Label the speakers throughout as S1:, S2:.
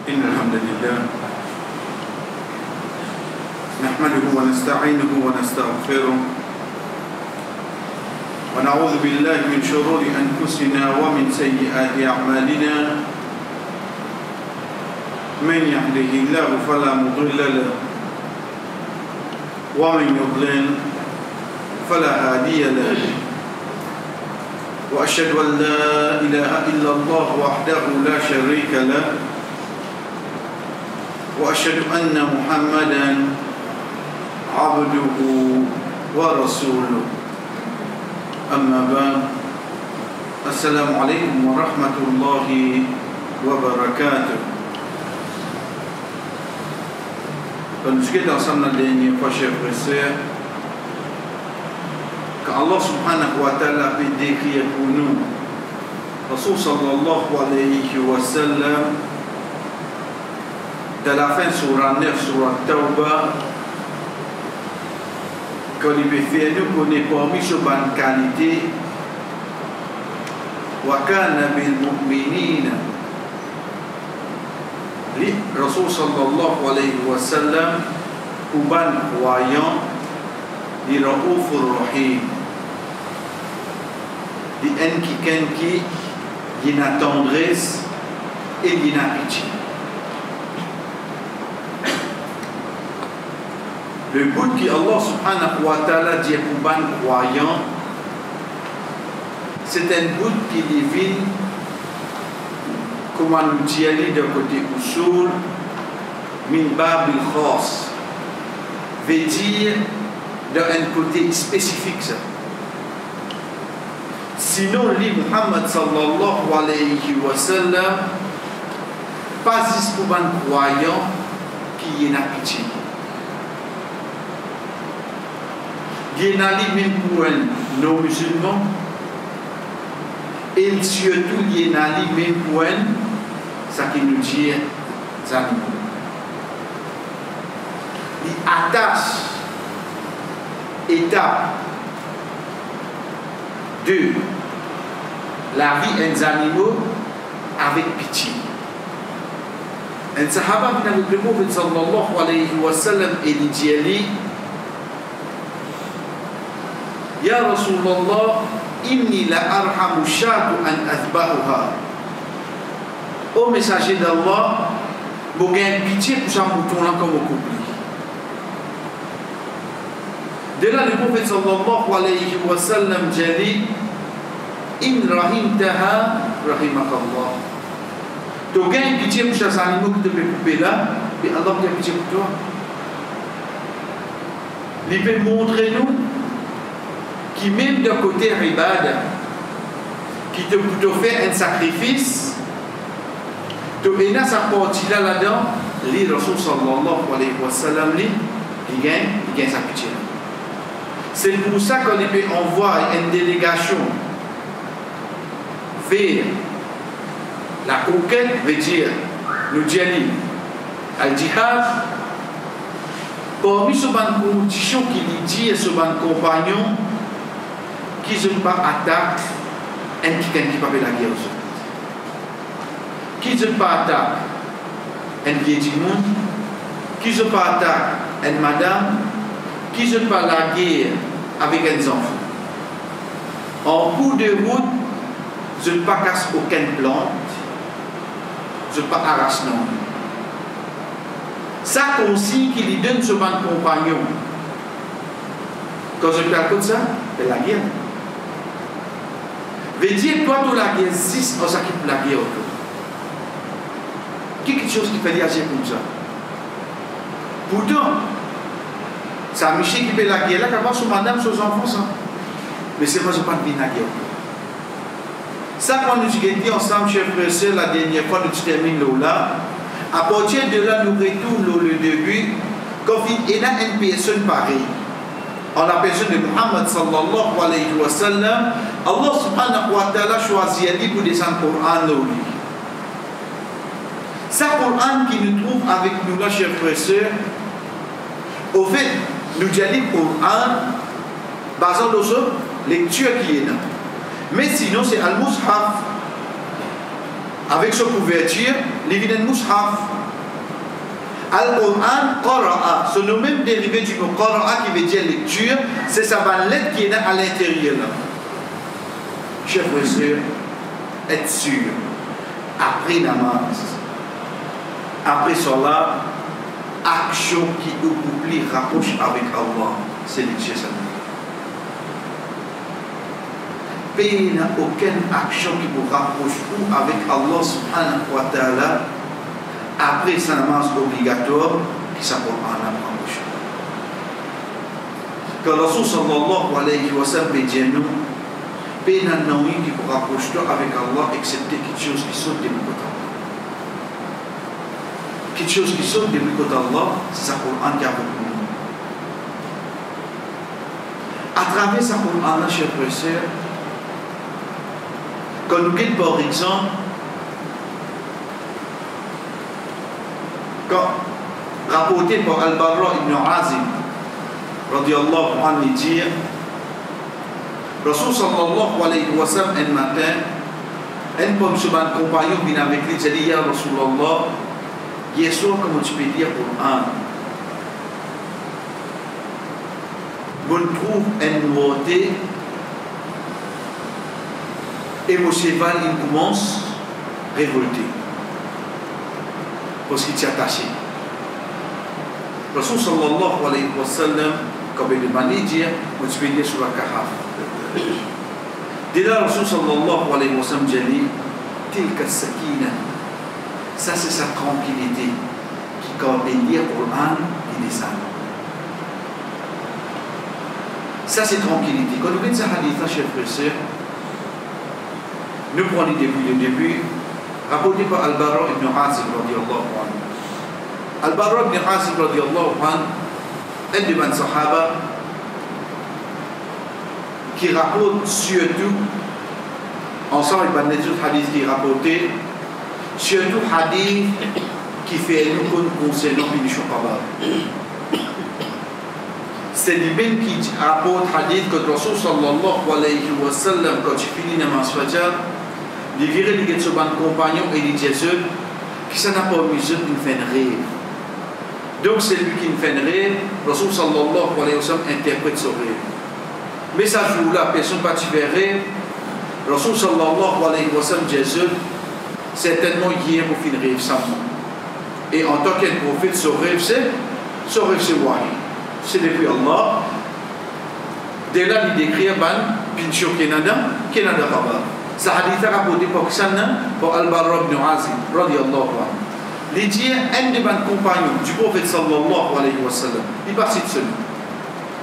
S1: إن الحمد لله نحمده ونستعينه ونستغفره ونعوذ بالله من شرور أنفسنا ومن سيئات أعمالنا من يهده الله فلا مضل له ومن يضلل فلا هادي له وأشهد أن لا إله إلا الله وحده لا شريك له وأشهد أن محمدا عبده ورسوله أما بعد السلام عليكم ورحمة الله وبركاته. Nous sommes ensemble la dernière fois, chers frères et sœurs, qu'Allah subhanahu wa ta'ala peut décrire pour nous Rasul sallallahu alayhi wa sallam de la fin surah 9, surah Tawbah, qu'on peut faire nous qu'on est parmi ces bonnes qualités wa kana bil mu'minina li Rasul sallallahu alayhi wa sallam pour ban croyant di raoufur rahim di en qui il a tendresse et il a pitié. Le but que Allah subhanahu wa ta'ala dit pour ban croyant, c'est un but qui divine, comment nous dire de côté usul min babil khas, veut dire d'un côté spécifique ça. Sinon li Muhammad sallallahu alayhi wa sallam pas juste pour ban croyant qui est na pitié. Il y a même pour nos musulmans et surtout il y a même pour ça qui nous dit les animaux. Il attache étape de la vie des animaux avec pitié. Un sahaba qui avec le prophète sallallahu alayhi wa sallam et dit Ya Rasulallah, inni la arhamu shatu an athbahuha. Ô messager d'Allah, vous avez pitié pour ça mouton là comme au couple. De là, le prophète sallallahu alayhi wa sallam dit In rahimtaha rahimakallah. Tu as pitié pour ces animaux que tu peux couper là, et Allah a pitié pour toi. Il peut montrer nous qui même de côté ribad, qui te fait un sacrifice, tu as sa partie là-dedans, les Rasul sallallahu alayhi wa sallam, il gagne sa pitié. C'est pour ça qu'on peut envoyer une délégation vers la conquête, veut dire, nous disons, al-jihad, parmi ce ban condition qui dit ce ban compagnon, qui ne pas attaque un qui ne pas la guerre aussi. Qui ne pas attaque un vieil du monde, qui ne pas attaque une madame, qui ne pas la guerre avec un enfant. En cours de route, je ne pas casse aucune plante, je ne pas arrache non. Ça consigne qu'il lui donne ce bon compagnon. Quand je parle comme ça, c'est la guerre. Veut dire toi tu la guerre 6 on s'occupe de la guerre autour. Quelque chose qui fait réagir comme ça. Pourtant, ça Michel qui fait la guerre là, qu'avant son madame, ses enfants ça. Mais c'est moi je pas de la guerre. Ça quand nous dit ensemble, chers frères et sœurs, la dernière fois nous terminons là. À partir de là, nous retournons le début. Quand il y a une personne pareille, en la personne de Muhammad sallallahu alayhi wa sallam, Allah subhanahu wa ta'ala choisit Ali pour descendre le Coran au lui. C'est le Coran qui nous trouve avec nous là, chers frères et sœurs. Au fait, nous disons le Coran basant sur lecture qui est là. Mais sinon, c'est Al-Mushaf avec sa couverture, il vient de Mushaf. Al-Qur'an, Qara'a, ce nom même dérivé du mot Qara'a qui veut dire lecture, c'est sa lettre qui est à l'intérieur. Chers frères et sœurs, être sûr, après namaz, après cela, action qui nous oublie, rapproche avec Allah, c'est lecture ça. Il n'y a aucune action qui vous rapproche avec Allah subhanahu wa ta'ala après sa namaz obligatoire qui s'appelle en approche. Quand Rasul sallallahu alayhi wa sallam dit nous, il n'y a rien qui vous rapproche avec Allah excepté quelque chose qui saute de côté Allah. Quelque chose qui saute de côté Allah, c'est sa Coran qui a avec nous. À travers sa Coran, chers frères et sœurs, quand nous quittons par exemple, quand rapporté par Al-Barra ibn Azib, radiyallahu anhu, dit Rasul sallallahu alayhi wa sallam un matin, un bon compagnon vient avec lui, il dit Ya Rasulallah, hier soir, comment tu peux dire Coran? On trouve une nouveauté et mon cheval il commence à révolter parce qu'il s'est attaché. Rasul sallallahu alayhi wa sallam, comme il m'a dit, on peut dire sur la Kahf. Dès là, Rasul sallallahu alayhi wa sallam dit, Tilka sakina, ça c'est sa tranquillité qui, quand il lit le Coran, il descend. Ça c'est tranquillité. Quand nous voyons ce hadith, chers frères et sœurs, nous prenons le début, rapporté par Al-Barra ibn Azib radiyallahu anhu. Al-Barra ibn Azib radiyallahu anhu, un des Sahaba qui rapporte surtout, ensemble avec les autres hadiths qui rapportent, surtout hadith qui fait nous concernant les Shokaba. C'est lui-même qui rapporte hadith que le Rasul sallallahu alayhi wa sallam, quand il finit namaz fajr, il vire les son compagnon et il dit Jésus, qui ça n'a pas mis Jésus une fin de rêve. Donc c'est lui qui fait un rêve, le Rasul sallallahu alayhi wa sallam interprète son rêve. Mais ça jour-là, personne n'a pas fait rêve, le Rasul sallallahu alayhi wa sallam Jésus, certainement hier pour finir rêve sans moi. Et en tant qu'un prophète, son rêve c'est wahi. C'est depuis Allah. Dès là, il décrit un pincho Kenada Rabat. Ça hadith a rapporté par Al-Barra ibn Azib, radiyallahu anhu. Il dit un des compagnons du prophète sallallahu alayhi wa sallam, il passe de ce nom.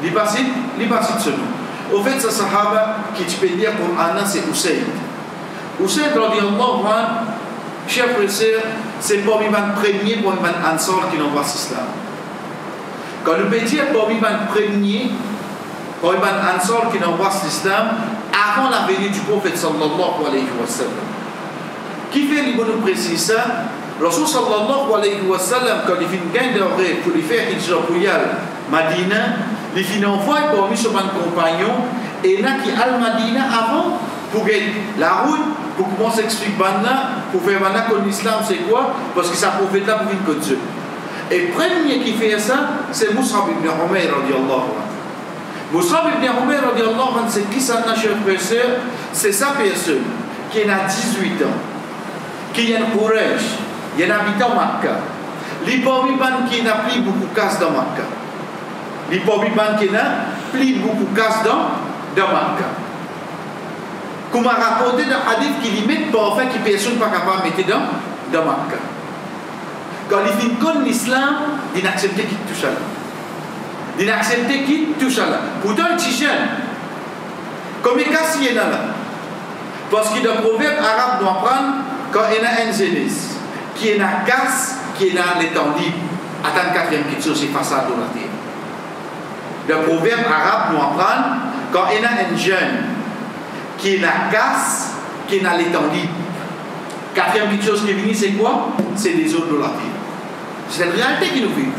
S1: Il passe de ce nom. Au fait, ce sahaba qui tu peux dire pour Anna, c'est Usayd. Usayd, radiyallahu anhu, chers frères et sœurs, c'est pour lui le premier pour un ansar qui n'envoie l'islam. Quand nous pouvons dire pour lui le premier pour un ansar qui n'envoie l'islam avant la venue du prophète sallallahu alayhi wa sallam. Qui fait nous préciser ça? Rasul sallallahu alayhi wa sallam, quand il fait une gain d'oreille pour lui faire hijra pour y aller Madina, il fait envoyer pour lui son compagnon et là qui al Madina avant pour la route pour commencer à expliquer pour faire que l'islam c'est quoi, parce que ça prophète là pour une côte. Et le premier qui fait ça, c'est Mus'ab ibn Umayr radiyallahu anhu. Mus'ab ibn Umayr radiyallahu anhu, c'est qui ça, chers frères et sœurs? C'est sa personne qui a 18 ans, qui est en Quraysh, il y a un habitant Makkah. Les Bobiban qui n'a plus beaucoup de casse dans Makkah. Les Bobiban qui n'a plus beaucoup de casse dans Makkah. Comme a rapporté dans le hadith qui limite pour faire que personne pas capable de mettre dans Makkah. Quand il finit comme l'islam, il n'accepte qu'il touche à là. Il n'accepte qu'il touche à là. Pourtant, il est jeune. Comme il casse, il est là. Parce que dans le proverbe arabe, nous apprenons quand il y a une jeunesse qui est dans casse, qui est dans les temps libres. Attends, quatrième question, c'est façade de la terre. Dans le proverbe arabe, nous apprenons quand il y a un jeune qui est dans casse, qui est dans les temps libres. Quatrième petite chose qui est venue, c'est quoi? C'est les autres de la terre. C'est la réalité qui nous vit.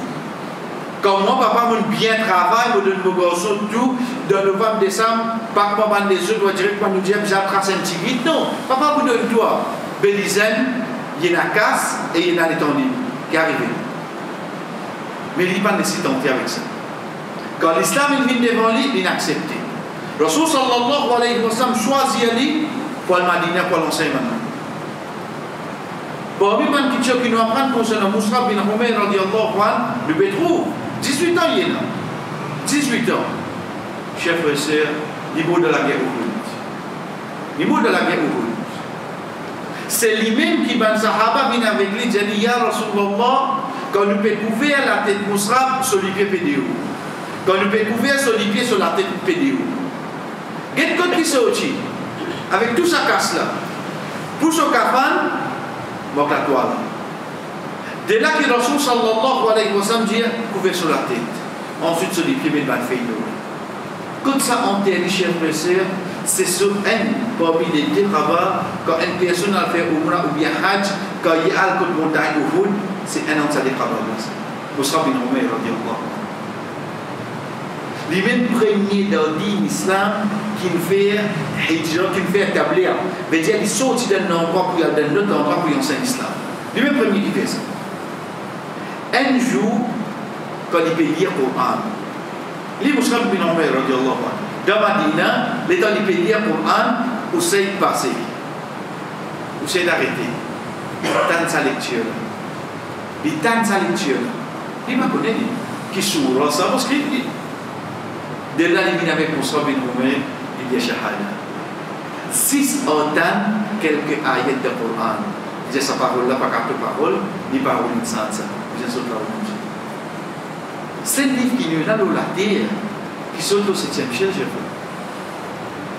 S1: Comme moi, papa m'a bien travaillé, me donne mon garçon tout, dans le 20 décembre, papa m'a des autres, doit directement nous dire, j'ai tracé un petit guide. Non, papa vous donne toi. Bélizen, il y a une casse et il y a un étendue qui est arrivé. Mais il n'est pas nécessaire d'entrer avec ça. Quand l'islam il vient devant lui, il est accepté. Rasul sallallahu alayhi wa sallam choisit Ali pour le Madinah, pour l'enseignement. Pour lui, qui nous apprend concernant Mus'ab bin Umayr radiallahu anhu, le Bétrou, 18 ans il est là. 18 ans. Chef et sœur, niveau de la guerre Uhud. Niveau de la guerre Uhud. C'est lui-même qui, ben Sahaba, vient avec lui, dit Ya Rasulullah, quand nous pouvons couvrir la tête de Mus'ab sur les pieds pédéo. Quand nous pouvons couvrir sur les pieds sur la tête pédéo. Et quand il sortit, avec tout sa casse là, pour son kafan, manque la toile. Dès là que Rasul sallallahu alayhi wa sallam dit couvert sur la tête. Ensuite sur les pieds, mais pas de fait. Quand ça enterre, chers frères et sœurs, c'est sur un parmi les deux travaux, quand une personne a fait Umrah ou bien Hajj, quand il y a le côté montagne au Uhud, c'est un an de des travaux. Mus'ab bin Umayr radiallahu anhu. Les mêmes premiers dans l'islam qui nous fait hijra, qui nous fait établir, veut dire qu'ils sortent d'un endroit pour y aller d'un autre endroit pour y enseigner l'islam. Les mêmes premiers qui fait ça. Un jour, quand il peut lire le Coran, les Mus'ab bin Umayr radiallahu anhu, dans Madina, les temps il peut lire le Coran, où c'est passé, où c'est arrêté. Il tente sa lecture. Il tente sa lecture. Il m'a connu, qui s'ouvre, ça va scrire. De là, il vient avec Mus'ab bin Umayr, il dit Shahada. 6 autant quelques ayats de Coran. Il dit sa parole là, pas quatre paroles, ni parole insane. Il dit sa parole. C'est un livre qui nous a dans la terre, qui sort au 7e siècle.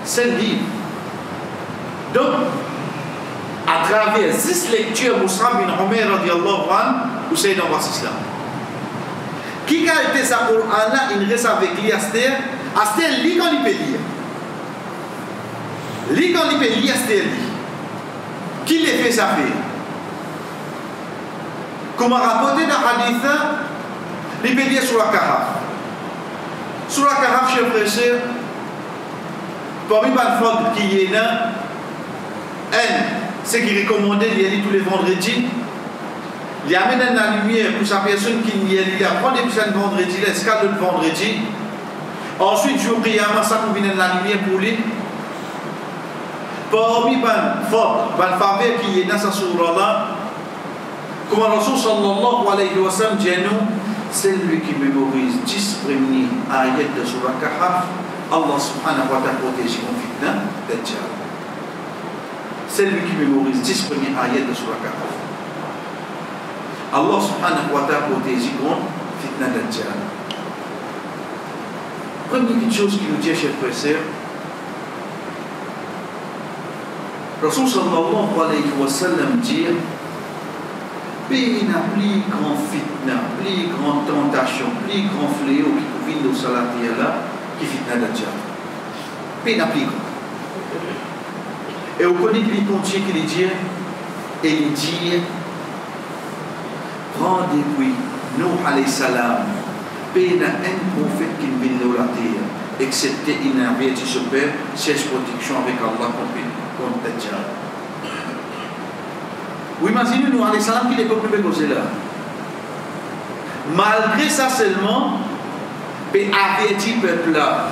S1: C'est un livre. Donc, à travers 6 lectures, Mus'ab bin Umayr radiallahu anhu, où c'est dans l'islam. Qui a été sa Coran là, il reste avec lui Aster. Aster lit quand il peut lire. Lit quand il peut lire, Aster lit. Qui l'a fait ça fait? Comme rapporté dans le hadith, il peut lire sur la Kahaf. Sur la Kahaf, chers frères et sœurs, parmi les fautes qui est là, c'est qui recommandait d'y aller tous les vendredis. Il amène la lumière pour sa personne qui n'y est, il apprend des petits vendredis, l'escale de vendredi. Ensuite, jour Qiyamah, ça nous vient la lumière pour lui. Parmi les faveurs qui est dans sa surah-là, comme Rasul sallallahu alayhi wa sallam dit nous, c'est lui qui mémorise 10 premiers ayats de surah Kahf, Allah subhanahu wa ta'ala protège mon fitna, Dajjal. C'est lui qui mémorise 10 premiers ayats de surah Kahf. Allah subhanahu wa ta'ala protège contre fitna Dajjal. Première chose qui nous dit, chers frères et sœurs, Rasul sallallahu alayhi wa sallam dit, il y a plus grand fitna, plus grande tentation, plus grand fléau qui vient de Salatia là, qui fitna Dajjal. Il y a plus grand. Et on connaît qu'il continue qu'il dit, et il dit, prends depuis Nuh alayhi salam, il y a un prophète qui vient de la terre, excepté il n'a rien dit ce père, c'est protection avec Allah contre Dajjal. Vous imaginez nous alayhi salam qui n'est pas plus causé là. Malgré ça seulement, il avertit le peuple là,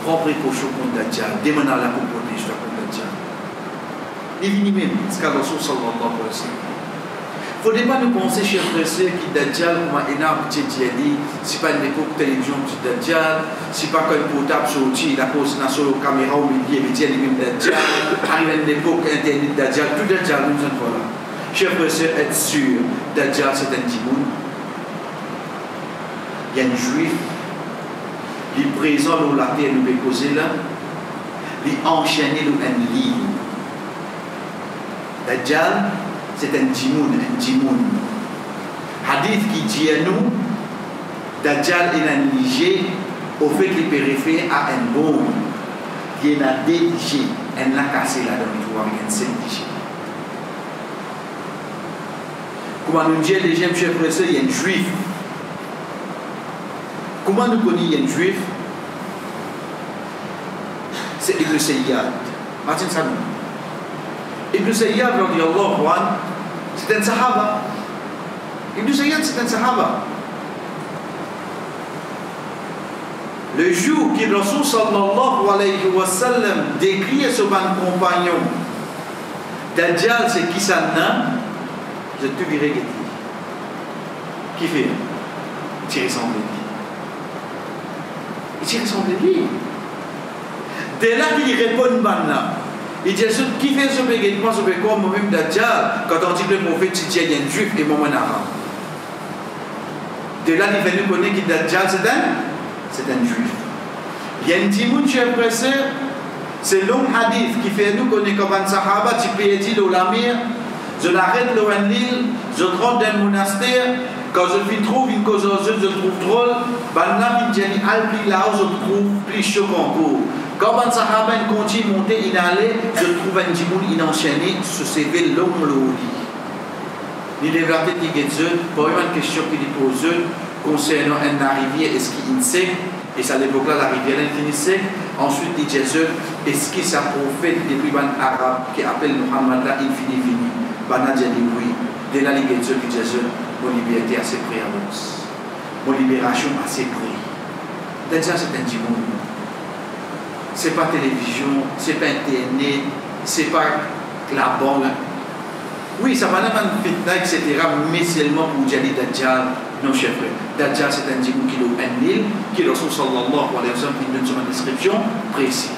S1: prends précaution contre Dajjal, demande à Allah pour protéger contre Dajjal. Il vient même, ce qu'a Rasul sallallahu alayhi wa sallam. Il ne faut pas nous penser, chers frères et sœurs, que Dajjal, comme un énorme petit dit, ce n'est pas une époque de télévision de Dajjal, ce n'est pas qu'un portable sorti, il a posé sur la caméra au milieu, il dit lui-même Dajjal, arrive à une époque internet Dajjal, tout Dajjal, nous sommes là. Chers frères et sœurs, être sûr, Dajjal c'est un timoun. Il y a un juif, il est présent dans la terre, nous peut causer là, il est enchaîné dans un livre. Dajjal, c'est un djimoun. Hadith qui dit à nous, Dajjal est un Niger, au fait qu'il peut référer à un bombe qui est un dédigé, un l'a cassé là-dedans, il trouve avec un seul digé. Comment nous dit les jeunes chefs frères, il y a un juif. Comment nous connaissons un juif? C'est Ibn Sayyad. Martin Sanou. Ibn Sayyad, radiyallahu anhu, c'est un sahaba. Ibn Sayyad, c'est un sahaba. Le jour que Rasul sallallahu alayhi wa sallam décrit son compagnon, Dajjal, c'est qui ça n'a, je te dirai qui fait. Il tire ressemble lui. Il tire ressemble lui. Dès là qu'il répond maintenant, il dit qui fait ce béguetement, ce béguetement, moi-même Dajjal, quand on dit que le prophète il y a un juif et moi un arabe. Dès là il vient nous connaître que Dajjal c'est un juif. Il y a un petit monde chez le frère, c'est long hadith qui fait nous connaître comme un sahaba, tu peux dire dans la mer, je l'arrête dans l'île, je rentre dans le monastère, quand je trouve une cause aux yeux, je trouve drôle, maintenant il dit alpi là où je trouve plus chaud qu'en quand un sahaba continue à monter, il allait, je trouve un petit monde enchaîné, ce CV long l'eau. Il développe des questions, pour une question qu'il pose concernant une rivière, est-ce qu'il sait, et ça l'époque là, la rivière elle finissait. Ensuite, il dit est-ce que ça prophète depuis un arabe qui appelle Muhammad là, il finit. Bana dit oui. Dès là, il dit mon liberté assez près à l'os. Mon libération assez près. Déjà, c'est un petit monde. C'est pas télévision, c'est pas internet, c'est pas la banque. Oui, ça va pas un fitna, etc. Mais seulement pour dire Dajjal, non, chef. Dajjal, c'est un djibou qui est un île, qui est Rasul sallallahu alayhi wa sallam, qui donne une description précise.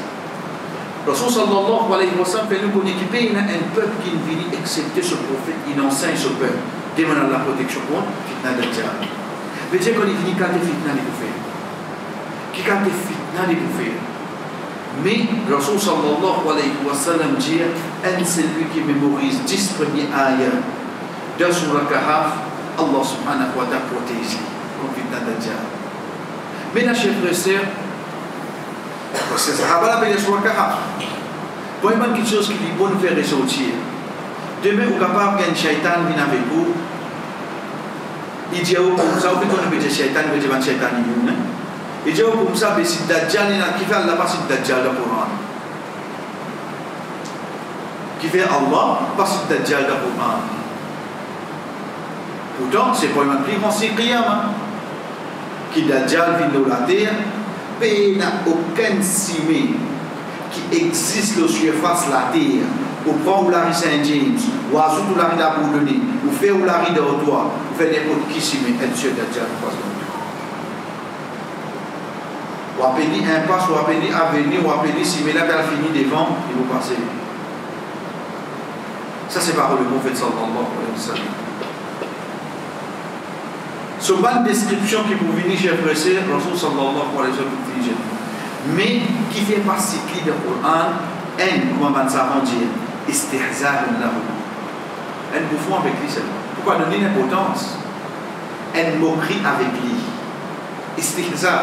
S1: Rasul sallallahu alayhi wa sallam fait nous qu'on équipe, il y a un peuple qui vient accepter ce prophète, il enseigne ce peuple, demande la protection contre fitna Dajjal. Mais dire qu'on est venu quand fitna, il peut faire. Qui quand fitna, il peut faire. Mais Rasul sallallahu alayhi wa sallam dit c'est celui qui mémorise 10 premiers ayats dans Surah Kahf, Allah subhanahu wa ta'ala protège contre fitna Dajjal. Mais la chef de sœur, parce que ça va la Surah Kahf. Pour une quelque chose qui est bon de faire ressortir. Demain, vous êtes capable qu'un shaitan vienne avec vous. Il dit au comme ça, vous pouvez qu'on appelle shaitan, vous pouvez dire shaitan il est. Il dit comme ça, mais si Dajjal est là, qui fait Allah, pas si Dajjal dans le Coran. Qui fait Allah, pas si Dajjal dans le Coran. Pourtant, c'est pas une plus grande Qiyamah. Qui Dajjal vient de la terre, mais il n'y a aucun cimé qui existe sur la surface de la terre. Ou prend ou la Saint-James, ou ajoute ou la rue d'Abourdonnais, ou fait ou la rue d'Ortois, ou fait n'importe qui cimé, et Dieu Dajjal passe dans le ou appelez impasse, ou appelez avenir, ou appelez si mais là qu'elle finit devant, il vous passez. Ça c'est par le prophète sallallahu alayhi wa sallam. Ce bonne description qui vous venez chez le frère, Rasul sallallahu alayhi wa sallam, mais qui fait partie du Coran, comment on ça dire, istihzar lahu. Un bouffon avec lui seulement. Pourquoi donner l'importance? Une moquerie avec lui. Istihzar.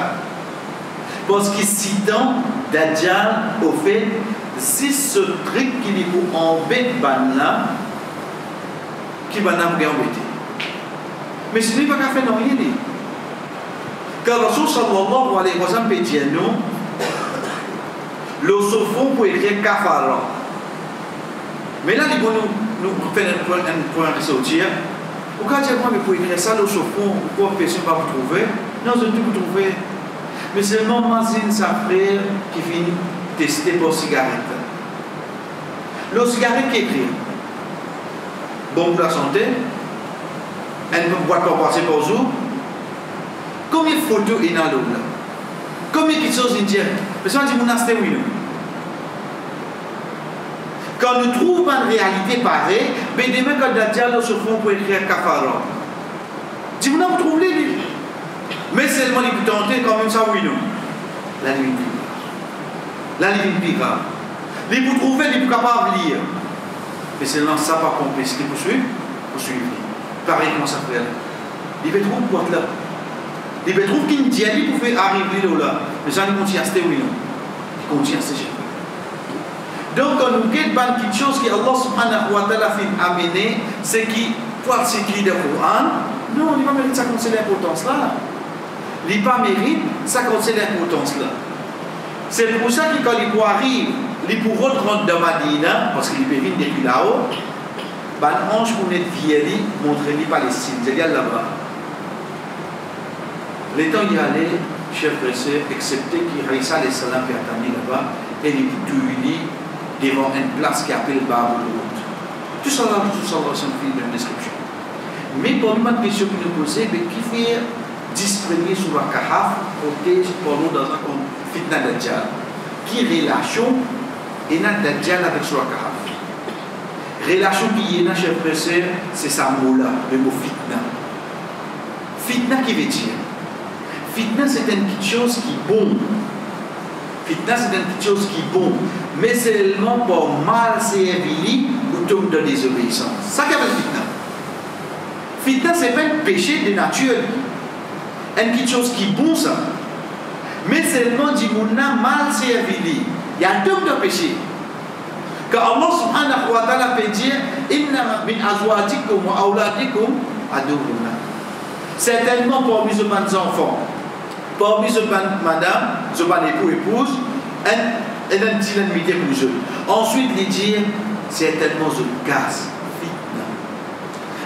S1: Parce que si dans Dajjal, au fait, si ce truc qui est pour embêter Banna, qui va nous embêter. Mais ce n'est pas qu'à faire non rien. Car Rasul sallallahu alayhi wa sallam peut dire nous, le sophon pour écrire kafara. Mais là, il faut nous faire un point de sortir. Pourquoi dire moi, mais pour écrire ça, le sophon, pourquoi personne ne va vous trouver? Non, je ne peux vous trouver. Mais c'est mon mazine, sa frère, qui vient tester pour cigarette. Le cigarette qui écrit, bon pour la santé, elle peut boire pour passer pour vous. Combien de photos il y a là? Combien de choses il y a? Parce qu'on dit mon asté oui. Quand nous trouvons une réalité pareille, mais demain quand Dajjal se font pour écrire kafara. Si vous n'avez trouvé les mais seulement les plus tentés, quand même ça, oui, non. La limite plus grave. La limite plus grave. Les vous trouvez, les plus capables de lire. Mais seulement ça, par contre, ce qui poursuivre. Pareil, comment ça fait là. Les vous trouvent quoi là. Les vous trouvent qu'il dit, ils pouvaient arriver là. Mais ça, ils continuent à rester, oui, non. Ils continuent à rester. Donc, quand nous avons quelque chose que Allah subhanahu wa ta'ala a amené, c'est qui, pour ce qui est le Coran, non, on ne va pas mériter ça comme c'est l'importance là. Il pas mérite, ça compte c'est l'importance là. C'est pour ça que quand il arrive les pour rentrer dans Madina, parce qu'il peut venir depuis là-haut, un ange pour être vieilli, montrer les Palestine, c'est-à-dire là-bas. Les temps y aller, chef pressé, excepté qu'Isa alayhi salam qui attendait là-bas, et il est tout uni devant une place qui appelle Babul Oud. Tout ça, c'est une description. Mais pour nous, une question qui nous posait, qui fait 10 premiers sur la Kahaf, côté pour nous dans un fitna Dajjal. Qui relation est na Dajjal avec sur la Kahaf? Relation qui est na chef pressé, c'est ça mot-là, le mot fitna. Fitna qui veut dire? Fitna, c'est une petite chose qui est bon. Fitna, c'est une petite chose qui est bon. Mais seulement pour mal servir ou tomber de désobéissance. Ça qu'appelle fitna. Fitna, c'est pas un péché de nature. Une petite chose qui est bon, ça. Mais seulement dit mouna mal servir. Il y a un tombe de péché. Quand Allah subhanahu wa ta'ala peut dire Inna min azwatikum wa awladikum aduwwuna. Certainement pour mes enfants. Parmi ce madame, ce épouse, un petit ennemi pour eux. Ensuite, il dit, c'est tellement un gaz, fitna.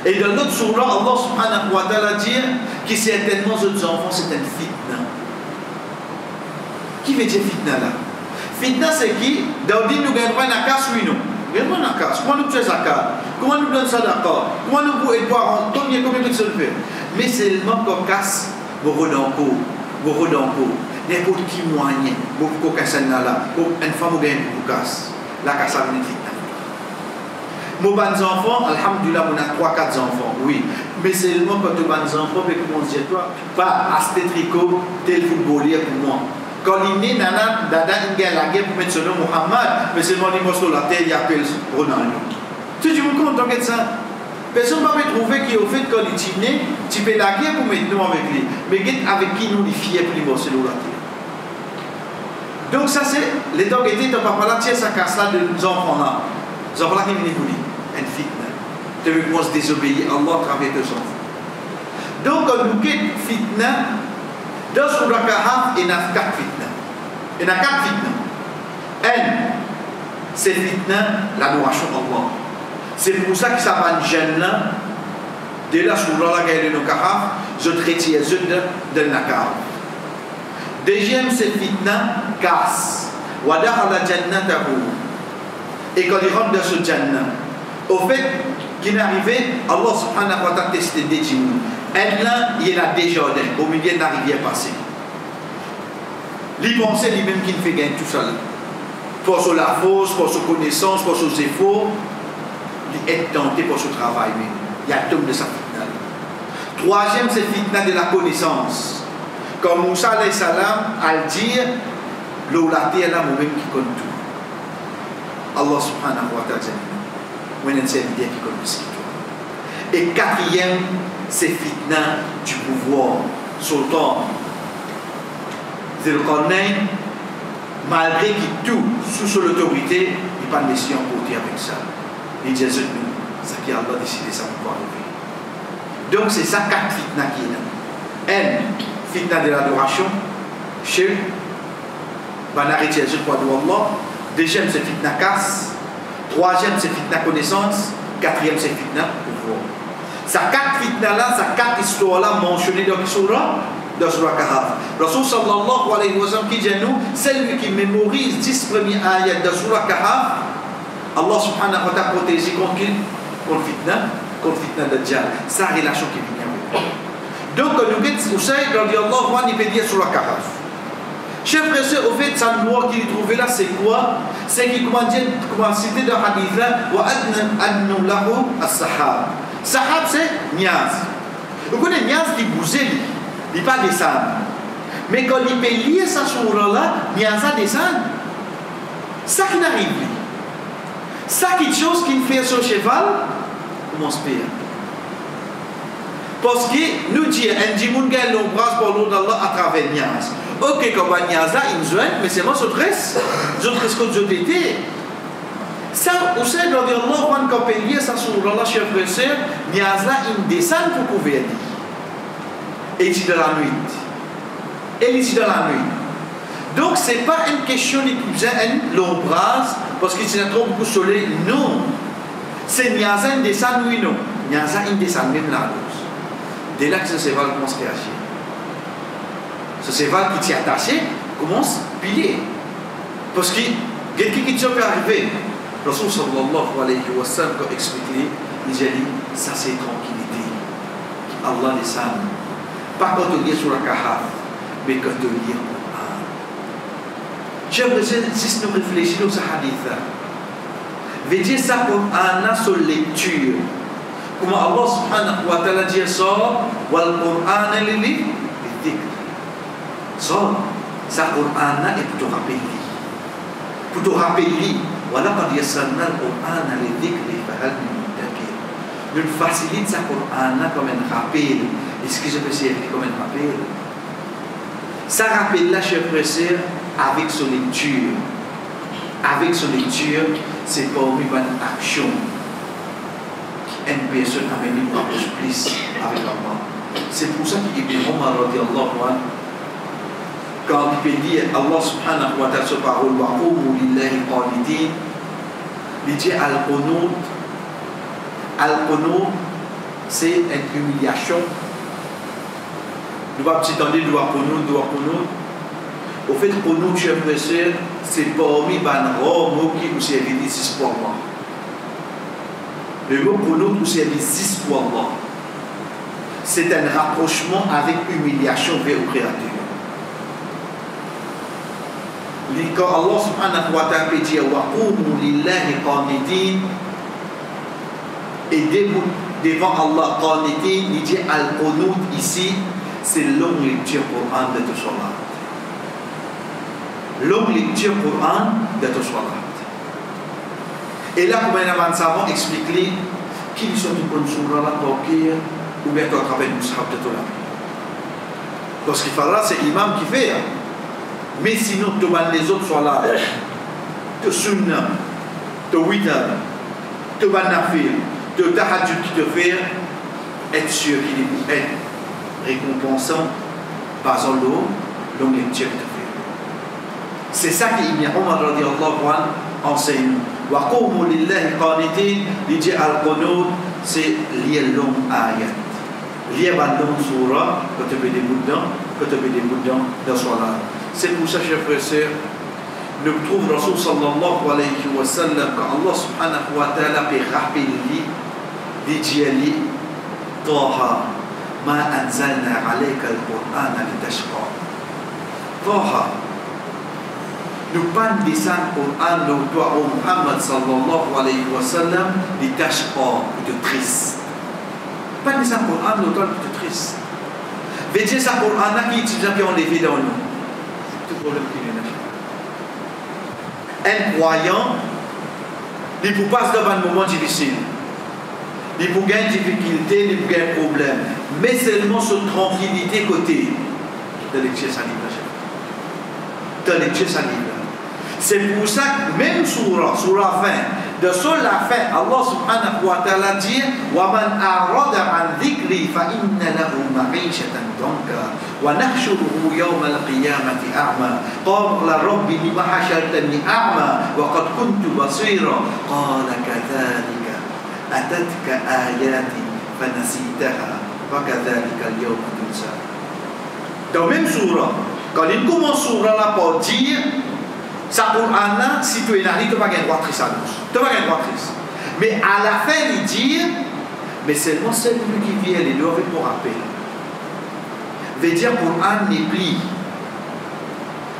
S1: Et dans l'autre surah, Allah subhanahu wa ta'ala dit que c'est tellement de enfants, c'est un fitna. Qui veut dire fitna là? Fitna c'est qui? Dans nous gagnons un casse, oui, non. Gagnons un casse. Comment nous faisons zakat? Comment nous donnons ça d'accord? Comment nous pouvons boire en combien de personnes fait? Mais c'est le manque de casse, beaucoup d'encore. N'importe qui moyen, beaucoup de personnes là, une femme qui a beaucoup de casse. La casse a une fitna. Mes enfants, alhamdulillah, on a 3-4 enfants, oui. Mais c'est le manque de mes enfants, mais comment dire, toi, pas à ce tricot, tel footballeur pour moi. Quand il est né, Nana, Dada, il y a la guerre pour mettre son nom Mohamed, mais c'est mon niveau sur la terre, il appelle Ronaldo. Tu te rends compte de ça? Personne ne va me trouver qui au fait quand il est né, tu peux la guerre pour mettre nous avec lui. Mais avec qui nous les fiers pour les morceaux de la terre. Donc ça c'est, les temps qui étaient, ton papa là, tiens ça casse là de enfants là. Les enfants là qui viennent pour lui. Un fitna. Tu veux qu'on se désobéir à Allah à travers tes enfants. Donc quand nous quittons fitna, dans ce Kahaf, il y a 4 fitna. Il y a 4 fitna. Un, c'est fitna, l'adoration d'Allah. C'est pour ça que ça va une jeune là. Dès là, sur la guerre de nos Kahaf, je traite les yeux de Nakar. Deuxième, c'est fitna, casse. Wadar la jannah tahu. Et quand il rentre dans ce jannah, au fait qu'il est arrivé, Allah subhanahu wa ta'ala testé des djinns. Et là, il y a des jardins, au milieu de la rivière passée. Il pensait lui-même qu'il fait gagner tout ça. Pour son la force, pour son connaissance, pour son efforts, il est tenté pour son travail. Mais il y a tout de sa fitna. Troisième, c'est fitna de la connaissance. Comme Moussa alayhi salam a dit, l'oulati est là, moi-même qui connaît tout. Allah subhanahu wa ta'ala, moi-même c'est l'idée qui connaît tout. Et quatrième, c'est fitna du pouvoir. Sultan Zulqarnain, malgré qu'il tout sous l'autorité, il n'a pas de mission pour dire avec ça. Il dit c'est ça qui Allah a décidé ça pour arriver. Donc c'est ça 4 fitna qui est là. Un, fitna de l'adoration, shirk, banarité à pour Allah. Deuxième, c'est fitna casse. Troisième, c'est fitna connaissance. Quatrième, c'est fitna pouvoir. Ces 4 fitna-là, ces 4 histoires-là mentionnées dans le surah Kahaf. Rasul sallallahu alayhi wa sallam qui dit nous, celui qui mémorise 10 premiers ayats de surah Kahaf, Allah subhanahu wa ta'ala protège contre fitna Dajjal. C'est la relation qui vient avec. Donc, nous avons Usayd radiallahu anhu, il peut dire surah Kahaf. Chef frère, au fait, sa loi qu'il trouvait là, c'est quoi? C'est qu'il commence à citer dans le hadith là, wa adnu lahu as-sahab. Sahab, c'est Niaz. Vous connaissez Niaz qui bougeait, il ne pas descendre. Mais quand il peut lire sa surah-là, Niaz a descendre. Ça qui n'arrive plus. Ça qui est chose qu'il fait sur cheval, comment se paye? Parce que nous disons, un djimoun gagne l'ombrage pour l'eau d'Allah à travers Niaz. Ok, quand on Niaz là, il nous joigne, mais c'est moi ce dresse. Je dresse comme je l'étais. Ça, aussi, quand Allah va payer ça sur Allah, chef frère, Niaz là, il descend pour couvrir. Et il dit de la nuit. Et il dit de la nuit. Donc, ce n'est pas une question de l'ombrage, parce qu'il y a trop beaucoup de soleil. Non. C'est Niaza une descend, oui, non. Niaza une descend même la luz. Dès là que ce cheval commence à réagir. Ce cheval qui t'y est attaché commence à piler. Parce que quelqu'un qui peut arriver, Rasul sallallahu alayhi wa sallam a expliqué, il a dit, ça c'est tranquillité. Allah descend. Pas quand on lit sur la Kahaf, mais quand on lit le Coran. J'aimerais juste nous réfléchir sur ce hadith. Veut dire ça comme un sur lecture. Comment Allah subhanahu wa ta'ala dit ça, wal Qur'an lili dhikr. Ça Qur'an est pour te rappeler. Pour te rappeler, voilà quand il y a ça le Qur'an lili dhikr, fahal min muddakir. Nous facilite ça Qur'an comme un rappel. Est-ce que je peux dire comme un rappel? Ça rappelle là, chers frères et sœurs, avec son lecture. Avec son lecture, c'est pas une bonne action. Une personne a mené une approche plus avec Allah. C'est pour ça qu'Ibn Omar radiallahu anhu, quand il peut dire Allah subhanahu wa ta'ala sa parole, wa qumu lillahi qanitin, il dit al-qunut, c'est une humiliation. Nous va petit entendre doit qunut. Au fait, qunut, chers frères et sœurs, c'est parmi les mots qui nous servent ici pour moi. Le mot qunut nous servent ici pour moi. C'est un rapprochement avec humiliation vers le Créateur. Quand Allah subhanahu wa ta'ala peut dire wa qumu lillahi qanitin, et devant Allah qanitin, il dit al-qunut ici, c'est longue lecture Coran de tout cela. Longue lecture Coran de tout cela. Et là, comme un savant explique qui sont une bonne surah là pour qui ou bien tu as travaillé le mushaf de tout là. Parce qu'il faudra, c'est l'imam qui fait. Mais sinon, tu vas les autres soient là. Tu sunnah, tu witr, tu vas nafil, tu tahajjud qui te fait, être sûr qu'il est récompensant, basant l'eau, longue lecture qui te fait. C'est ça qu'Ibn Omar radiallahu anhu enseigne. Wa qumu lillahi qanitin, il dit al-qunut, c'est lié long ayat. Lié à long surah, que tu peux des bouts dedans, dans son âme. C'est pour ça, chers frères et sœurs, nous trouvons Rasul sallallahu alayhi wa sallam, quand Allah subhanahu wa ta'ala peut rappeler, il dit Taha, ma anzalna alayka al-Qur'an litashqa. Taha, nous pas descendre Qur'an de toi, Muhammad sallallahu alayhi wa sallam, litashqa, de triste. Pas descendre Qur'an de toi, de triste. Veut dire ça Qur'an qui est déjà enlevé dans nous. Tout problème qui vient. Un croyant, il peut passer devant un moment difficile. Il peut gagner difficulté, il peut gagner problème. Mais seulement sur tranquillité côté de lecture salive. De lecture salive. C'est pour ça que même sur la fin, de sur la fin, Allah subhanahu wa ta'ala dit وَمَنْ أَعْرَضَ عَنْ ذِكْرِي فَإِنَّ لَهُ مَعِيشَةً ضَنكًا وَنَحْشُرُهُ يَوْمَ الْقِيَامَةِ أَعْمَى قَالَ رَبِّ لِمَ حَشَرْتَنِي أَعْمَى وَقَدْ كُنْتُ بَصِيرًا قَالَ كَذَلِكَ أَتَتْكَ آيَاتِي فَنَسِيتَهَا وَكَذَلِكَ الْيَوْمَ تُنسَى. Dans même surah, quand il commence surah là pour dire ça pour Anna, si tu es là, tu ne vas pas gagner droit triste à nous. Tu ne vas pas gagner droit triste. Mais à la fin, il dit, mais seulement celui qui vient, il doit être pour rappel. Veut dire pour Anne n'est plus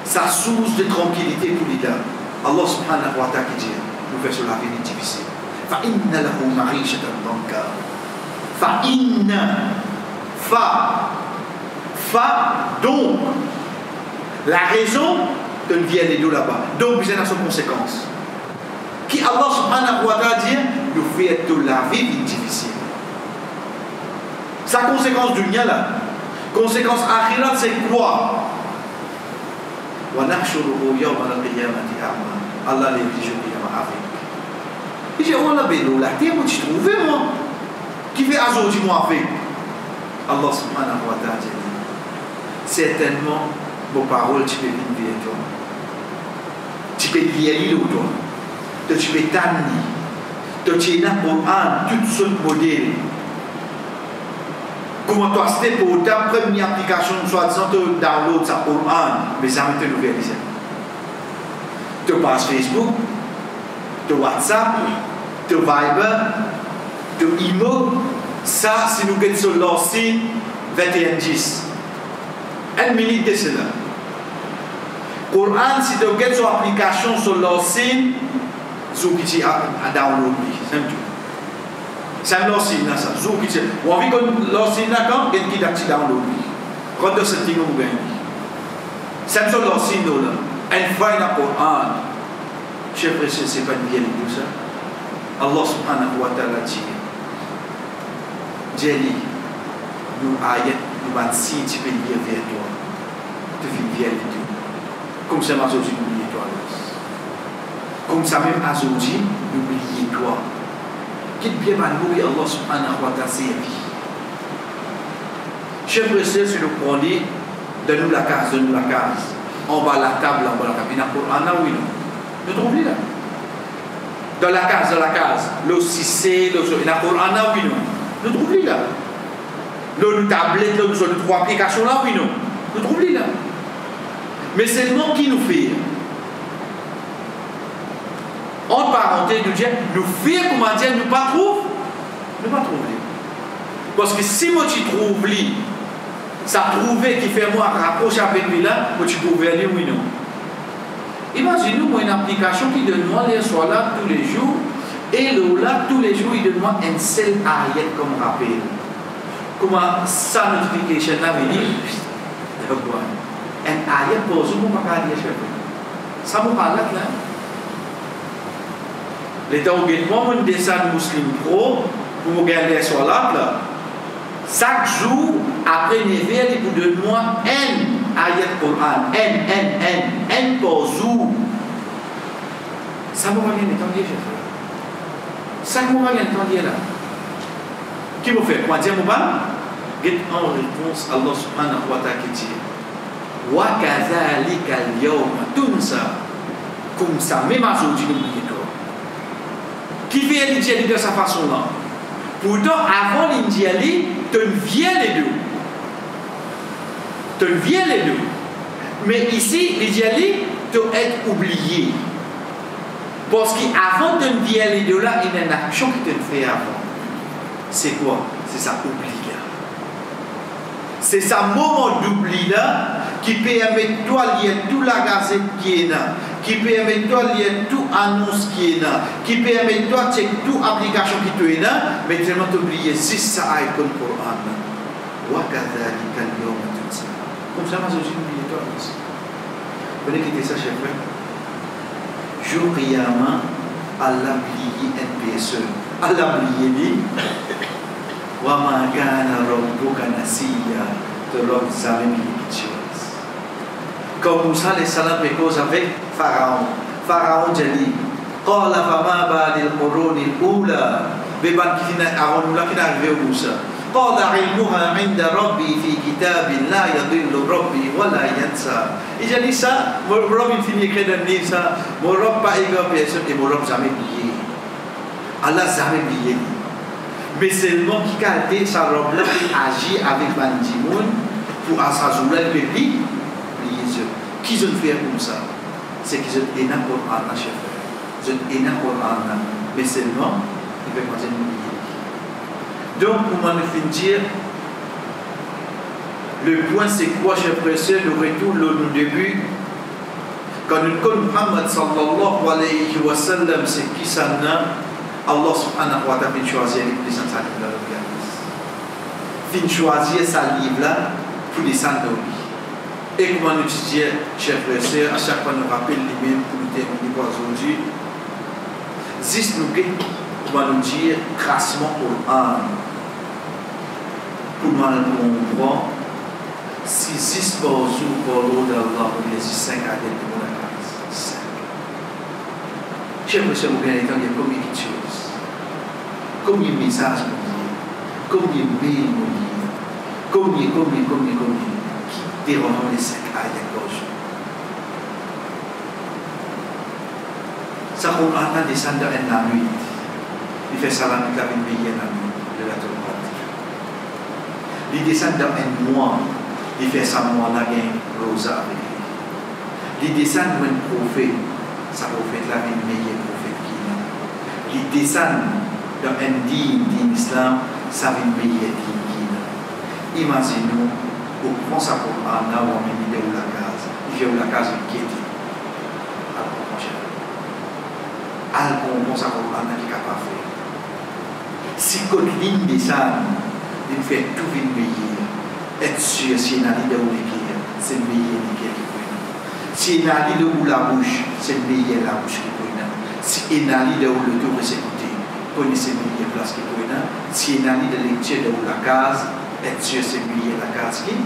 S1: sa source de tranquillité pour l'Ida. Allah subhanahu wa ta'ala qui dit, nous faisons la vie difficile. فَإِنَّ لَهُ مَعِيشَةً ضَنكًا. Donc, la raison de ne vient les deux là-bas. Donc, vous avez son conséquence. Qui Allah subhanahu wa ta'ala dit, nous fait de la vie difficile. Sa conséquence du lien là, conséquence akhirat, c'est quoi? Allah les dit, je viens avec. Il dit, on a bélo là, t'es où tu trouves moi? Qui fait aujourd'hui moi avec? Allah subhanahu wa ta'ala dit, certainement, vos paroles, tu peux vivre toi. Tu peux lire toi. Tu peux t'amener. Tu es là pour un toutes sortes de modèles. Comment toi, c'était pour ta première application, soit-disant, tu download ça pour un, mais ça me te nouvelle ici. Tu passes Facebook, tu WhatsApp, tu Viber, tu Imo, ça, si nous sommes sur leur site, 21:10. 1 minute de cela. Coran, si tu as sur application sur leur site, tu as download. C'est tout. C'est leur site, ça. On a vu que leur site, quand il y a qui download. Quand tu as ce type de gain. C'est sur leur site, là. Elle fait le Coran. Je précise, ce n'est pas bien tout ça. Allah subhanahu wa ta'ala dit, Jelly, nous ayat, nous avons si tu peux lire vers toi. Tu fais bien tout. Comme ça, aujourd'hui, n'oublie toi. Comme ça, même aujourd'hui, n'oublie toi. Quitte bien mal mourir, Allah subhanahu wa ta'ala servi. Chef précise, c'est le premier, donne-nous la case, donne-nous la case. On va à la table, on va à la table. Il y a un Coran, oui, non. Nous trouvons là. Dans la case, le 6C, il y a un Coran, oui, non. Nous trouvons là. Nous tablettes, nous avons 3 applications là, oui, non. Nous trouvons là. Mais c'est le nom qui nous fait. En parenthèse, nous disons, nous faisons comment dire, nous pas trouver. Nous pas trouver. Parce que si moi tu trouves lui, ça trouver qui fait moi rapprocher avec lui là, moi tu trouves lui, oui, non. Imaginez-nous une application qui donne moi les soirs là tous les jours, et là tous les jours il donne moi un seul ayat comme rappel. Comment sa notification là veut dire, un ayat pour vous, pas qu'à dire ça me parle là. L'état où moi mon dessin musulman pro pour me garder les soirs là. Chaque jour, après 9 heures, il vous donne moi un ayat Coran, un par jour. Ça ne va rien entendre, ça ne va rien entendre là. Qui me fait? Moi, dis-moi, en réponse, Allah subhanahu wa ta'ala qui dit, wa kadhalika al-yawma tunsa, comme ça, même aujourd'hui, n'oubliez pas. Qui fait l'Indiali de sa façon-là? Pourtant, avant l'Indiali, tu viens les deux. Tu viens les deux. Mais ici, l'Indiali, tu es oublié. Parce qu'avant de viens les deux là, il y a une action que tu fais avant. C'est quoi? C'est ça, oubli là. C'est ça, moment d'oubli là, qui permet de toi lire toute la gazette qui est là, qui permet de toi lire toute annonce qui est là, qui permet de toi checker toute application qui est là, mais tellement t'oublier si ça a été comme Coran. Wakadhalika al-yawma tunsa. Comme ça, moi aussi, n'oubliez toi aussi. Vous voulez quitter ça, chef frère? Jour Qiyamah, Allah oublié un PSE. Allah oublié lui. Wa ma kana rabbuka nasiya. De l'homme jamais oublié quelque chose. Comme Moussa alayhi salam fait cause avec Pharaon. Pharaon dit, qala fama balil quruni al-ula. Beban qui avant nous là qui arrivé au Moussa. Qala ilmuha 'inda rabbi fi kitabin la yadillu rabbi wa la yansa. Il a dit ça, mon Rob il finit écrire dans le livre ça, mon Rob pas égal personne et mon Rob jamais oublié. Allah jamais oublié. Mais c'est le nom qui a été sa robe là qui agit avec Ban Jimoun pour assaisonner le pays. Qui se fait comme ça? C'est qu'ils ont énorme Coran, chef. Ils ont énorme Coran, mais seulement ils peuvent pas oublier. Donc, pour moi, nous dire, le point c'est quoi, chef précieux, le retour au début. Quand nous connaissons Muhammad sallallahu alayhi wa sallam, c'est qui ça n'a? Allah subhanahu wa ta'ala fait choisir les plus saints livres là. Fin choisir sa livre là pour les saints de lui. Et comment nous disons, chers frères et sœurs, à chaque fois nous rappelle les mêmes pour nous terminer pour aujourd'hui. Juste nous comment nous dire tracement pour âme. Pour nous comprendre si 6 par jour pour l'eau d'Allah ou les 5 à l'être de la grâce. 5. Chers frères et sœurs, vous gagnez le temps de combien de choses. Combien de messages nous dire. Combien de mails nous dire. Combien. Déroulant les 5 ayats gauche. Ça Quran descend dans la nuit. Il fait salam avec la vie de la nuit de la Torah. Il descend dans un mois. Il fait ça mois là gain rosa avec lui. Il descend dans un prophète. Ça prophète là une meilleure prophète qui là. Il descend dans un digne d'islam. Ça une meilleure digne qui là. Imaginez-nous. Au prend sa Quran là où on met de la case. Il fait la case qui est. Alors mon cher. Alors on sa Quran là qui est capable de faire. Si côté ligne descend, il fait tout une meilleure. Être sûr si il y a de où c'est meilleur qui est. Si il y a de où la bouche, c'est meilleur la bouche qui est. Si il y a de où le tour est écouté, connaissez meilleure place qui est. Si il y a de lecture de où la case, être sûr c'est meilleur la case qui est.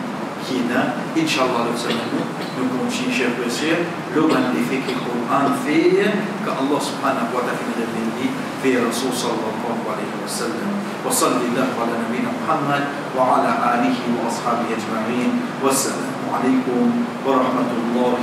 S1: Inch'Allah, nous continuons, chers frères, le grand effet que le Coran fait, que Allah subhanahu wa ta'ala dit, في رسول صلى الله عليه وسلم وصلى الله على نبينا محمد وعلى آله وأصحابه أجمعين والسلام عليكم ورحمة الله